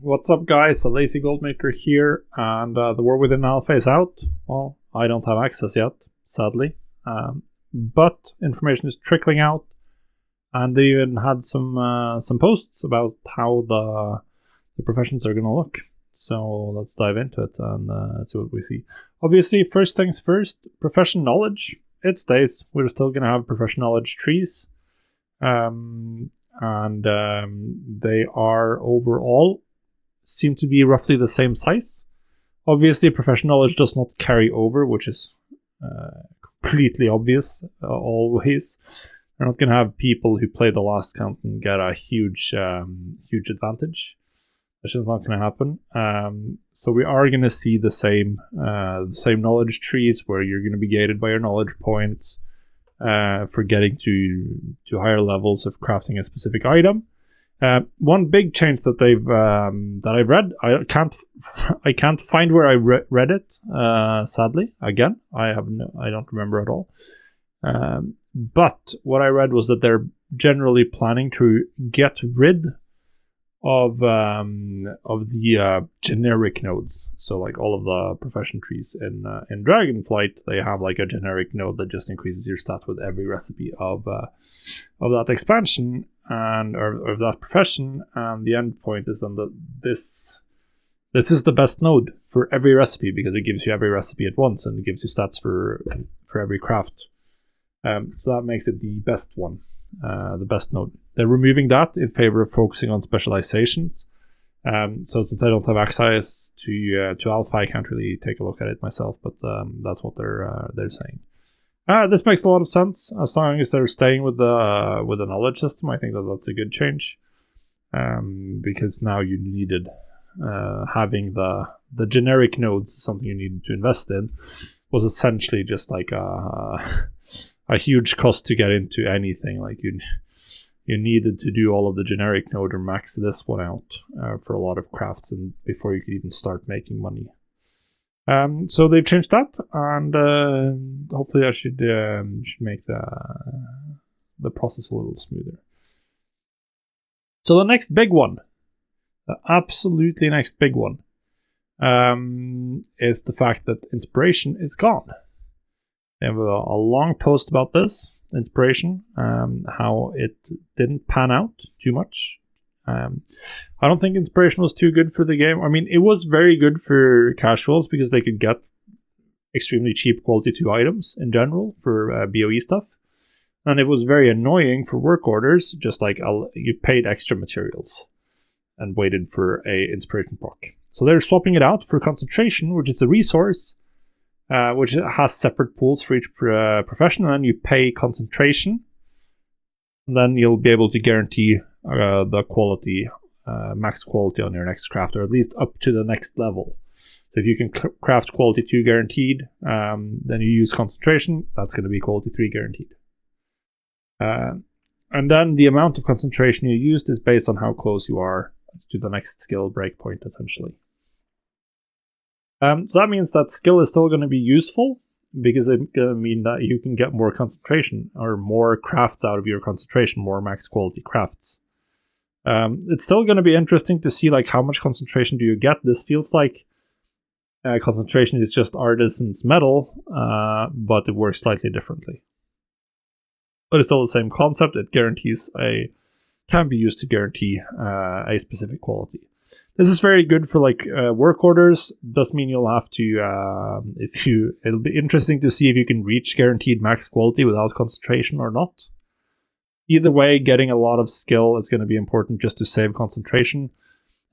What's up, guys? A lazy goldmaker here, and the War Within Alpha is out. Well, I don't have access yet, sadly, but information is trickling out, and they even had some posts about how the professions are going to look. So let's dive into it and see what we see. Obviously, first things first, profession knowledge. It stays. We're still going to have profession knowledge trees, and they are overall seem to be roughly the same size. Obviously, professional knowledge does not carry over, which is completely obvious always. We're not going to have people who play the last count and get a huge advantage. That's just not going to happen. So we are going to see the same knowledge trees where you're going to be gated by your knowledge points for getting to higher levels of crafting a specific item. One big change that I've read, I can't find where I read it. Sadly, again, I don't remember at all. But what I read was that they're generally planning to get rid of the generic nodes. So like all of the profession trees in Dragonflight, they have like a generic node that just increases your stat with every recipe of that expansion and or that profession, and the end point is then that this is the best node for every recipe because it gives you every recipe at once and it gives you stats for every craft. So that makes it the best one, the best node. They're removing that in favor of focusing on specializations. So since I don't have access to Alpha, I can't really take a look at it myself, but that's what they're saying. This makes a lot of sense as long as they're staying with the knowledge system. I think that's a good change, because now you needed having the generic nodes, something you needed to invest in, was essentially just like a huge cost to get into anything. Like you needed to do all of the generic node or max this one out for a lot of crafts, and before you could even start making money. So they've changed that, and hopefully I should make the process a little smoother. So the next big one, the absolutely next big one, is the fact that inspiration is gone. They have a long post about this inspiration, how it didn't pan out too much. I don't think inspiration was too good for the game. I mean, it was very good for casuals because they could get extremely cheap quality 2 items in general for BOE stuff. And it was very annoying for work orders, just like you paid extra materials and waited for a inspiration proc. So they're swapping it out for concentration, which is a resource, which has separate pools for each profession, and then you pay concentration. And then you'll be able to guarantee the quality, max quality on your next craft, or at least up to the next level. So if you can craft quality 2 guaranteed, then you use concentration, that's going to be quality 3 guaranteed. And then the amount of concentration you used is based on how close you are to the next skill breakpoint, essentially. So that means that skill is still going to be useful, because it's going to mean that you can get more concentration or more crafts out of your concentration, more max quality crafts. It's still going to be interesting to see like how much concentration do you get. This feels like concentration is just artisan's metal, but it works slightly differently. But it's still the same concept. It can be used to guarantee a specific quality. This is very good for like work orders. Does mean you'll have to it'll be interesting to see if you can reach guaranteed max quality without concentration or not. Either way, getting a lot of skill is going to be important just to save concentration.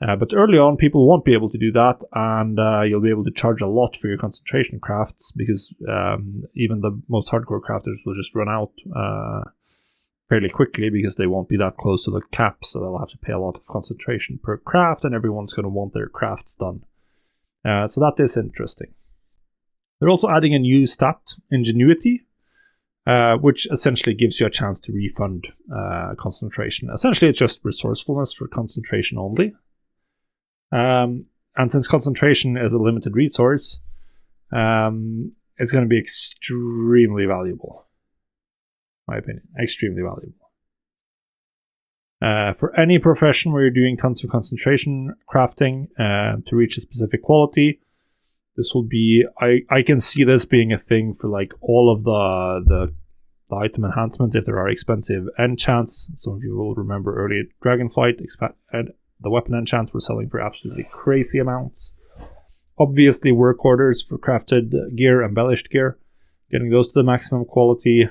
But early on, people won't be able to do that, and you'll be able to charge a lot for your concentration crafts, because even the most hardcore crafters will just run out fairly quickly because they won't be that close to the cap, so they'll have to pay a lot of concentration per craft, and everyone's going to want their crafts done. So that is interesting. They're also adding a new stat, Ingenuity, which essentially gives you a chance to refund concentration. Essentially, it's just resourcefulness for concentration only. And since concentration is a limited resource, it's going to be extremely valuable. My opinion, extremely valuable. For any profession where you're doing tons of concentration crafting to reach a specific quality, this will be, I can see this being a thing for like all of the item enhancements if there are expensive enchants. Some of you will remember early Dragonflight, the weapon enchants were selling for absolutely crazy amounts. Obviously, work orders for crafted gear, embellished gear, getting those to the maximum quality,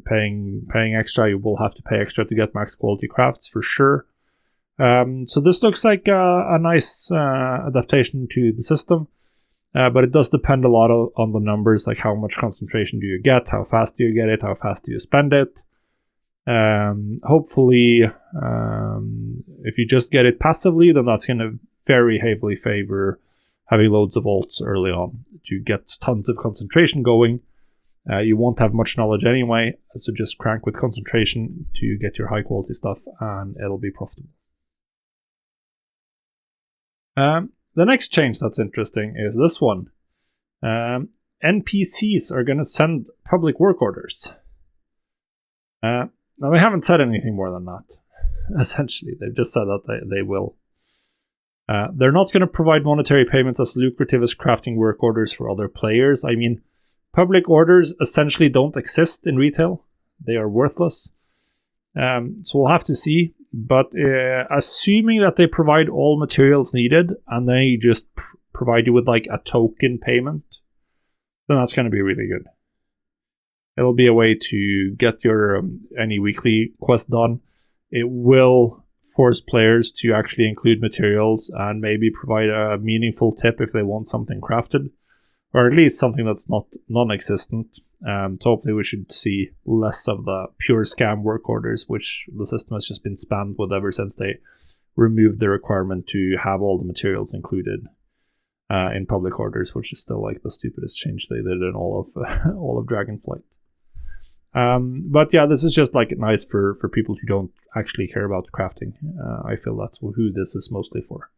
paying extra. You will have to pay extra to get max quality crafts for sure. So this looks like a nice adaptation to the system. But it does depend a lot on the numbers, like how much concentration do you get, how fast do you get it, how fast do you spend it. Hopefully, if you just get it passively, then that's going to very heavily favor having loads of ults early on to get tons of concentration going. You won't have much knowledge anyway, so just crank with concentration to get your high quality stuff and it'll be profitable. The next change that's interesting is this one. NPCs are going to send public work orders. Now, they haven't said anything more than that, essentially. They've just said that they will. They're not going to provide monetary payments as lucrative as crafting work orders for other players. I mean, public orders essentially don't exist in retail. They are worthless. So we'll have to see. But assuming that they provide all materials needed and they just provide you with like a token payment, then that's going to be really good. It'll be a way to get your any weekly quest done. It will force players to actually include materials and maybe provide a meaningful tip if they want something crafted, or at least something that's not non-existent. So hopefully we should see less of the pure scam work orders, which the system has just been spammed with ever since they removed the requirement to have all the materials included in public orders, which is still like the stupidest change they did in all of Dragonflight. But yeah, this is just like nice for people who don't actually care about crafting. I feel that's who this is mostly for.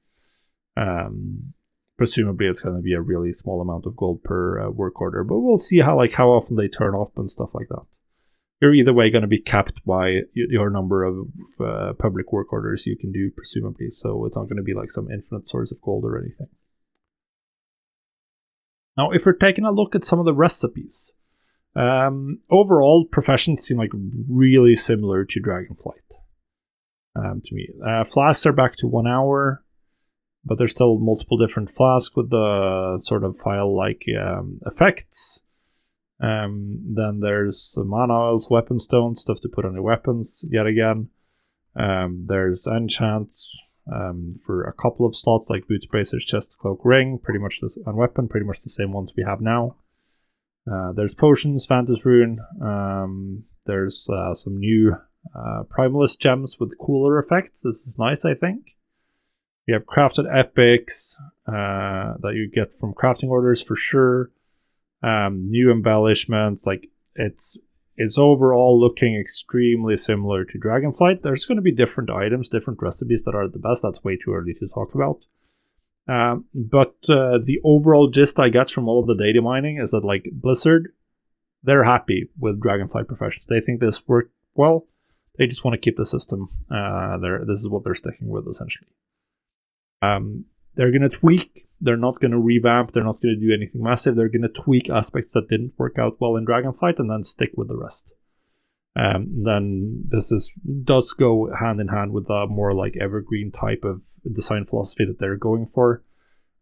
Presumably it's going to be a really small amount of gold per work order, but we'll see how often they turn up and stuff like that. You're either way going to be capped by your number of public work orders you can do, presumably, so it's not going to be like some infinite source of gold or anything. Now, if we're taking a look at some of the recipes, overall, professions seem like really similar to Dragonflight to me. Flasks are back to 1 hour, but there's still multiple different flasks with the sort of file-like effects. Then there's mana oils, weapon stones, stuff to put on your weapons, yet again. There's enchants for a couple of slots, like boots, bracers, chest, cloak, ring, pretty much this, and weapon, pretty much the same ones we have now. There's potions, Vantus Rune. There's some new Primalist gems with cooler effects. This is nice, I think. We have crafted epics that you get from crafting orders for sure. New embellishments, like it's overall looking extremely similar to Dragonflight. There's going to be different items, different recipes that are the best. That's way too early to talk about. But the overall gist I get from all of the data mining is that like Blizzard, they're happy with Dragonflight Professions. They think this worked well. They just want to keep the system. This is what they're sticking with essentially. They're going to tweak. They're not going to revamp. They're not going to do anything massive. They're going to tweak aspects that didn't work out well in Dragonflight and then stick with the rest. Then this does go hand in hand with a more like evergreen type of design philosophy that they're going for.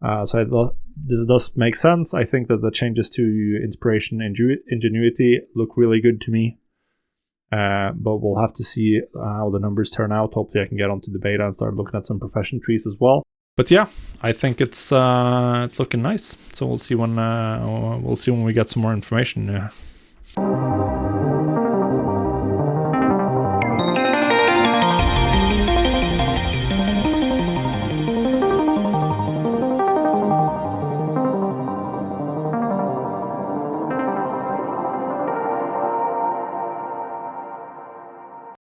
So I thought this does make sense. I think that the changes to inspiration and ingenuity look really good to me. But we'll have to see how the numbers turn out. Hopefully I can get onto the beta and start looking at some profession trees as well. But yeah, I think it's looking nice. So we'll see when we get some more information.